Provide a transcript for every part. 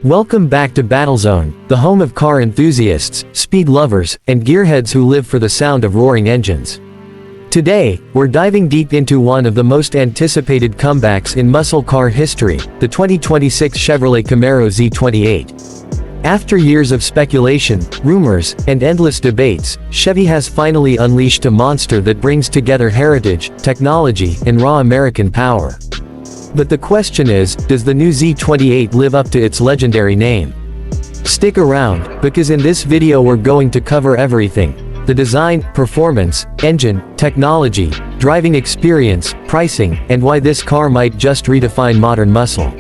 Welcome back to Battlezone, the home of car enthusiasts, speed lovers, and gearheads who live for the sound of roaring engines. Today, we're diving deep into one of the most anticipated comebacks in muscle car history, the 2026 Chevrolet Camaro Z28. After years of speculation, rumors, and endless debates, Chevy has finally unleashed a monster that brings together heritage, technology, and raw American power. But the question is, does the new Z28 live up to its legendary name? Stick around, because in this video we're going to cover everything: the design, performance, engine, technology, driving experience, pricing, and why this car might just redefine modern muscle.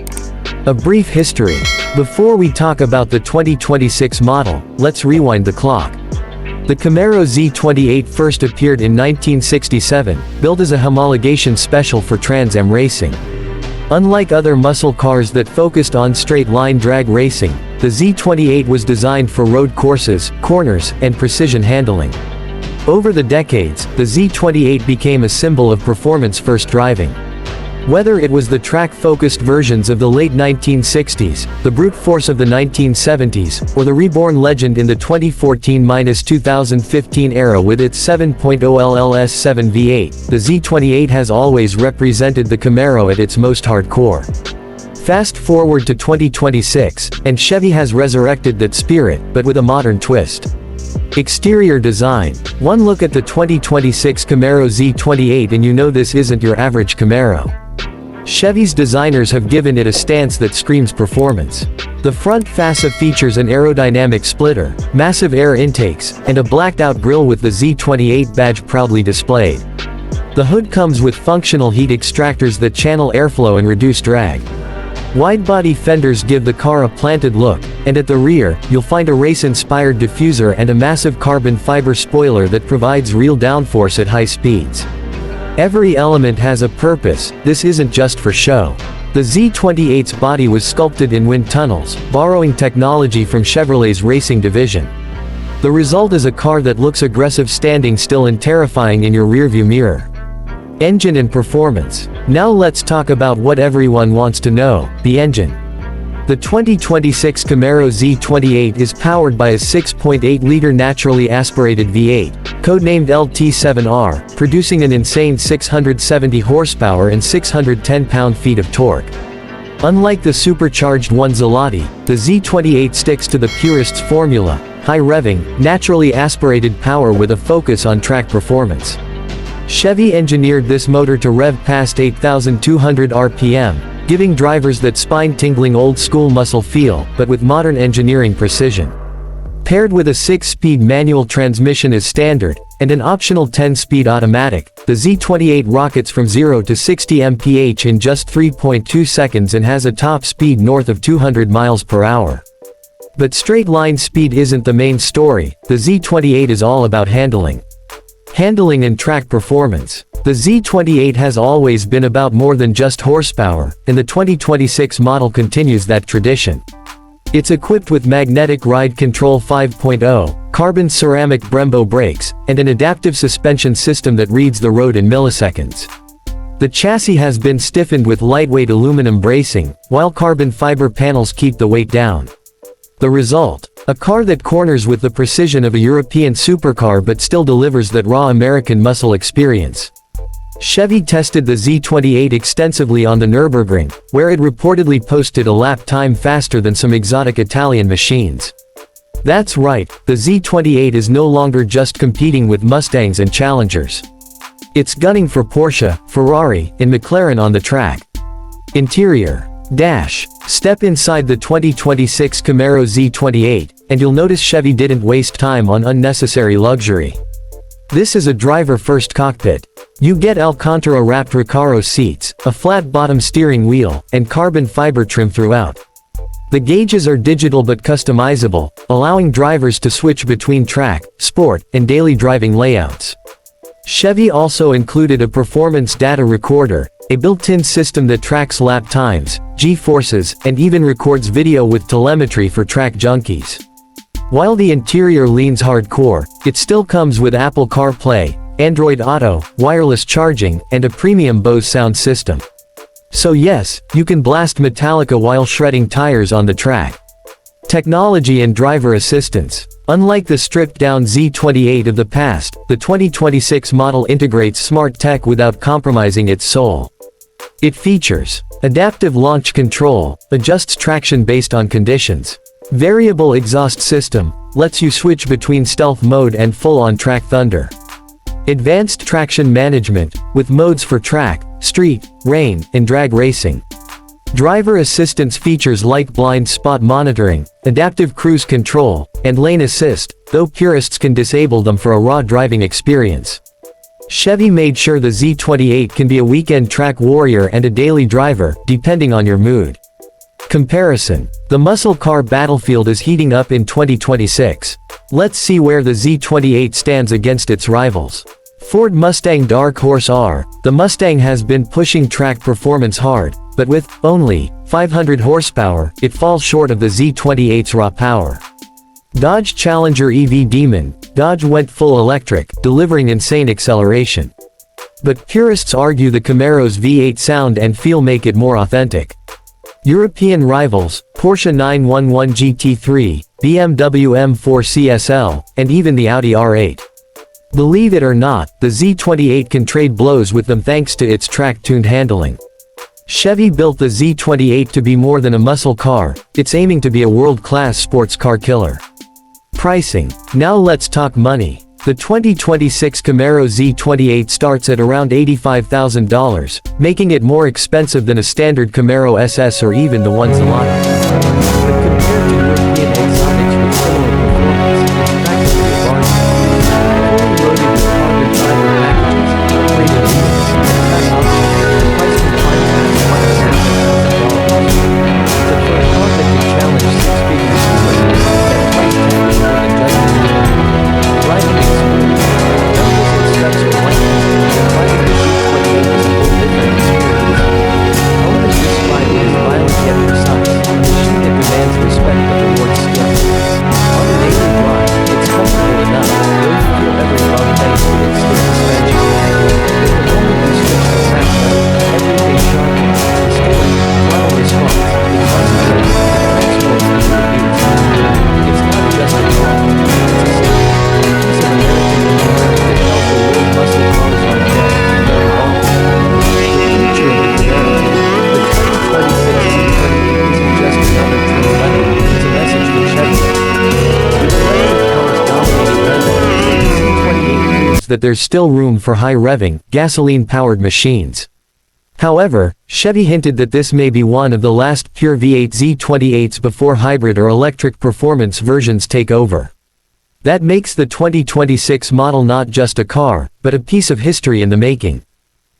A brief history. Before we talk about the 2026 model, let's rewind the clock. The Camaro Z28 first appeared in 1967, built as a homologation special for Trans Am racing. Unlike other muscle cars that focused on straight-line drag racing, the Z28 was designed for road courses, corners, and precision handling. Over the decades, the Z28 became a symbol of performance-first driving. Whether it was the track-focused versions of the late 1960s, the brute force of the 1970s, or the reborn legend in the 2014-2015 era with its 7.0 LLS7 V8, the Z28 has always represented the Camaro at its most hardcore. Fast forward to 2026, and Chevy has resurrected that spirit, but with a modern twist. Exterior design. One look at the 2026 Camaro Z28 and you know this isn't your average Camaro. Chevy's designers have given it a stance that screams performance. The front fascia features an aerodynamic splitter, massive air intakes, and a blacked-out grille with the Z28 badge proudly displayed. The hood comes with functional heat extractors that channel airflow and reduce drag. Wide-body fenders give the car a planted look, and at the rear, you'll find a race-inspired diffuser and a massive carbon fiber spoiler that provides real downforce at high speeds. Every element has a purpose, this isn't just for show. The Z28's body was sculpted in wind tunnels, borrowing technology from Chevrolet's racing division. The result is a car that looks aggressive standing still and terrifying in your rearview mirror. Engine and performance. Now let's talk about what everyone wants to know, the engine. The 2026 Camaro Z28 is powered by a 6.8-liter naturally aspirated V8, codenamed LT7R, producing an insane 670 horsepower and 610 pound-feet of torque. Unlike the supercharged one Zalati, the Z28 sticks to the purist's formula: high revving, naturally aspirated power with a focus on track performance. Chevy engineered this motor to rev past 8,200 RPM, giving drivers that spine-tingling old-school muscle feel, but with modern engineering precision. Paired with a 6-speed manual transmission as standard, and an optional 10-speed automatic, the Z28 rockets from 0 to 60 mph in just 3.2 seconds and has a top speed north of 200 miles per hour. But straight-line speed isn't the main story, the Z28 is all about handling. Handling and track performance. The Z28 has always been about more than just horsepower, and the 2026 model continues that tradition. It's equipped with Magnetic Ride Control 5.0, carbon ceramic Brembo brakes, and an adaptive suspension system that reads the road in milliseconds. The chassis has been stiffened with lightweight aluminum bracing, while carbon fiber panels keep the weight down. The result? A car that corners with the precision of a European supercar but still delivers that raw American muscle experience. Chevy tested the Z28 extensively on the Nürburgring, where it reportedly posted a lap time faster than some exotic Italian machines. That's right, the Z28 is no longer just competing with Mustangs and Challengers. It's gunning for Porsche, Ferrari, and McLaren on the track. Interior. Dash. Step inside the 2026 Camaro Z28, and you'll notice Chevy didn't waste time on unnecessary luxury. This is a driver-first cockpit. You get Alcantara-wrapped Recaro seats, a flat-bottom steering wheel, and carbon fiber trim throughout. The gauges are digital but customizable, allowing drivers to switch between track, sport, and daily driving layouts. Chevy also included a performance data recorder, a built-in system that tracks lap times, G-forces, and even records video with telemetry for track junkies. While the interior leans hardcore, it still comes with Apple CarPlay, Android Auto, wireless charging, and a premium Bose sound system. So yes, you can blast Metallica while shredding tires on the track. Technology and driver assistance. Unlike the stripped-down Z28 of the past, the 2026 model integrates smart tech without compromising its soul. It features adaptive launch control, adjusts traction based on conditions. Variable exhaust system, lets you switch between stealth mode and full-on track thunder. Advanced traction management, with modes for track, street, rain, and drag racing. Driver assistance features like blind spot monitoring, adaptive cruise control, and lane assist, though purists can disable them for a raw driving experience. Chevy made sure the Z28 can be a weekend track warrior and a daily driver, depending on your mood. Comparison. The muscle car battlefield is heating up in 2026. Let's see where the Z28 stands against its rivals. Ford Mustang Dark Horse R. The Mustang has been pushing track performance hard, but with only 500 horsepower, it falls short of the Z28's raw power. Dodge Challenger EV Demon. Dodge went full electric, delivering insane acceleration. But purists argue the Camaro's V8 sound and feel make it more authentic. European rivals, Porsche 911 GT3, BMW M4 CSL, and even the Audi R8. Believe it or not, the Z28 can trade blows with them thanks to its track-tuned handling. Chevy built the Z28 to be more than a muscle car, it's aiming to be a world-class sports car killer. Pricing. Now let's talk money. The 2026 Camaro Z28 starts at around $85,000, making it more expensive than a standard Camaro SS or even the ones allotted. But compared to European exotics with similar performance, it's practically a bargain. Fully loaded with carbon fiber packages, upgraded wheels, and track options, the price can climb past $1,000,000. But for a car that can challenge six figures to win, that price tag is more than justified. Driving experience. Numbers and specs are one thing, but driving the Z28 is a whole different experience. Owners describe it as violent yet precise, a machine that demands respect but rewards skill. On a daily drive, it's comfortable enough, though you feel every bump thanks to its stiff suspension. But the moment you switch to track mode, everything sharpens, steering, throttle response, it concentrates, it transforms into a beast. It's not just a car, it's a system. That there's still room for high-revving, gasoline-powered machines. However, Chevy hinted that this may be one of the last pure V8 Z28s before hybrid or electric performance versions take over. That makes the 2026 model not just a car, but a piece of history in the making.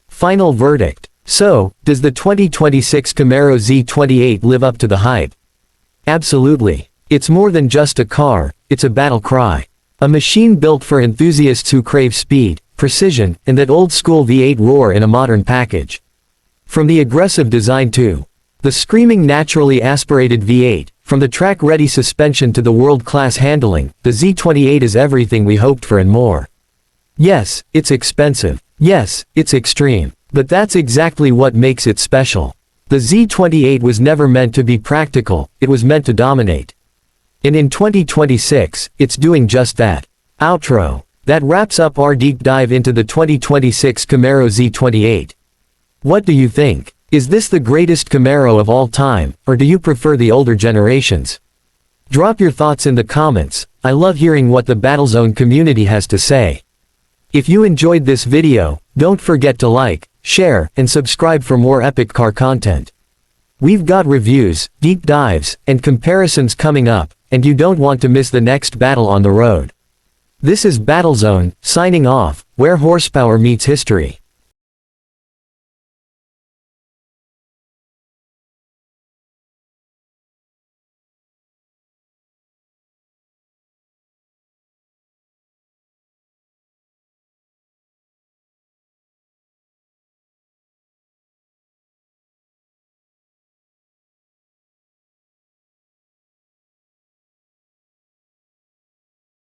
Final verdict. So, does the 2026 Camaro Z28 live up to the hype? Absolutely. It's more than just a car, it's a battle cry. A machine built for enthusiasts who crave speed, precision, and that old-school V8 roar in a modern package. From the aggressive design to the screaming naturally aspirated V8, from the track-ready suspension to the world-class handling, the Z28 is everything we hoped for and more. Yes, it's expensive. Yes, it's extreme. But that's exactly what makes it special. The Z28 was never meant to be practical, it was meant to dominate. And in 2026, it's doing just that. Outro. That wraps up our deep dive into the 2026 Camaro Z28. What do you think? Is this the greatest Camaro of all time, or do you prefer the older generations? Drop your thoughts in the comments, I love hearing what the Battlezone community has to say. If you enjoyed this video, don't forget to like, share, and subscribe for more epic car content. We've got reviews, deep dives, and comparisons coming up, and you don't want to miss the next battle on the road. This is Battlezone, signing off, where horsepower meets history.